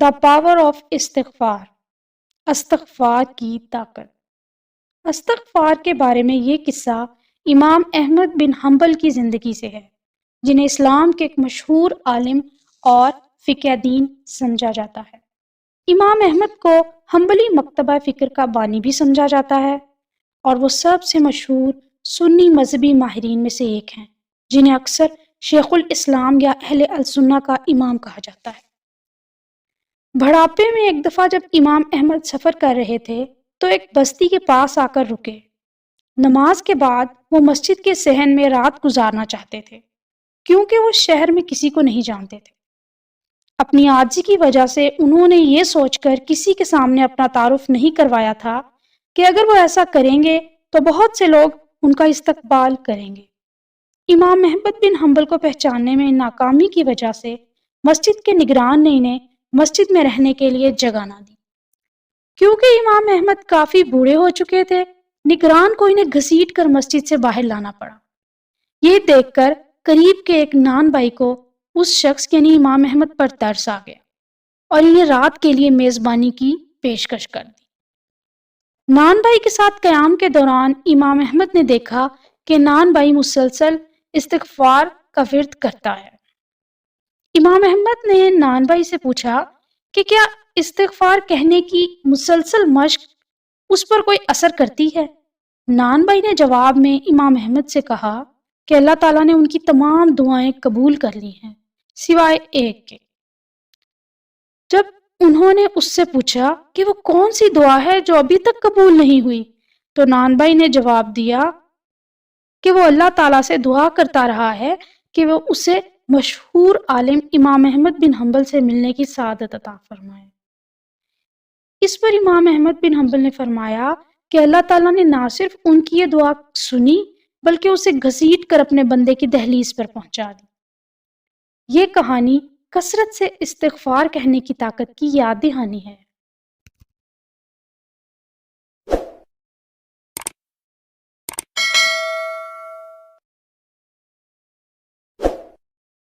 The power of استغفار، استغفار کی طاقت۔ استغفار کے بارے میں یہ قصہ امام احمد بن حنبل کی زندگی سے ہے، جنہیں اسلام کے ایک مشہور عالم اور فقہ دین سمجھا جاتا ہے۔ امام احمد کو حنبلی مکتبہ فکر کا بانی بھی سمجھا جاتا ہے، اور وہ سب سے مشہور سنی مذہبی ماہرین میں سے ایک ہیں، جنہیں اکثر شیخ الاسلام یا اہل السنہ کا امام کہا جاتا ہے۔ بڑھاپے میں ایک دفعہ جب امام احمد سفر کر رہے تھے تو ایک بستی کے پاس آ کر رکے۔ نماز کے بعد وہ مسجد کے صحن میں رات گزارنا چاہتے تھے، کیونکہ وہ شہر میں کسی کو نہیں جانتے تھے۔ اپنی عاجزی کی وجہ سے انہوں نے یہ سوچ کر کسی کے سامنے اپنا تعارف نہیں کروایا تھا کہ اگر وہ ایسا کریں گے تو بہت سے لوگ ان کا استقبال کریں گے۔ امام احمد بن حنبل کو پہچاننے میں ناکامی کی وجہ سے مسجد کے نگران نے انہیں مسجد میں رہنے کے لیے جگہ نہ دی۔ کیونکہ امام احمد کافی بوڑھے ہو چکے تھے، نگران کو انہیں گھسیٹ کر مسجد سے باہر لانا پڑا۔ یہ دیکھ کر قریب کے ایک نان بھائی کو اس شخص یعنی امام احمد پر ترس آ گیا اور انہیں رات کے لیے میزبانی کی پیشکش کر دی۔ نان بھائی کے ساتھ قیام کے دوران امام احمد نے دیکھا کہ نان بھائی مسلسل استغفار کا ورد کرتا ہے۔ امام احمد نے نان بھائی سے پوچھا کہ کیا استغفار کہنے کی مسلسل مشق اس پر کوئی اثر کرتی ہے؟ نان بھائی نے جواب میں امام احمد سے کہا کہ اللہ تعالیٰ نے ان کی تمام دعائیں قبول کر لی ہیں سوائے ایک کے۔ جب انہوں نے اس سے پوچھا کہ وہ کون سی دعا ہے جو ابھی تک قبول نہیں ہوئی، تو نان بھائی نے جواب دیا کہ وہ اللہ تعالیٰ سے دعا کرتا رہا ہے کہ وہ اسے مشہور عالم امام احمد بن حنبل سے ملنے کی سعادت عطا فرمائے۔ اس پر امام احمد بن حنبل نے فرمایا کہ اللہ تعالیٰ نے نہ صرف ان کی یہ دعا سنی بلکہ اسے گھسیٹ کر اپنے بندے کی دہلیز پر پہنچا دی۔ یہ کہانی کثرت سے استغفار کہنے کی طاقت کی یاد دہانی ہے۔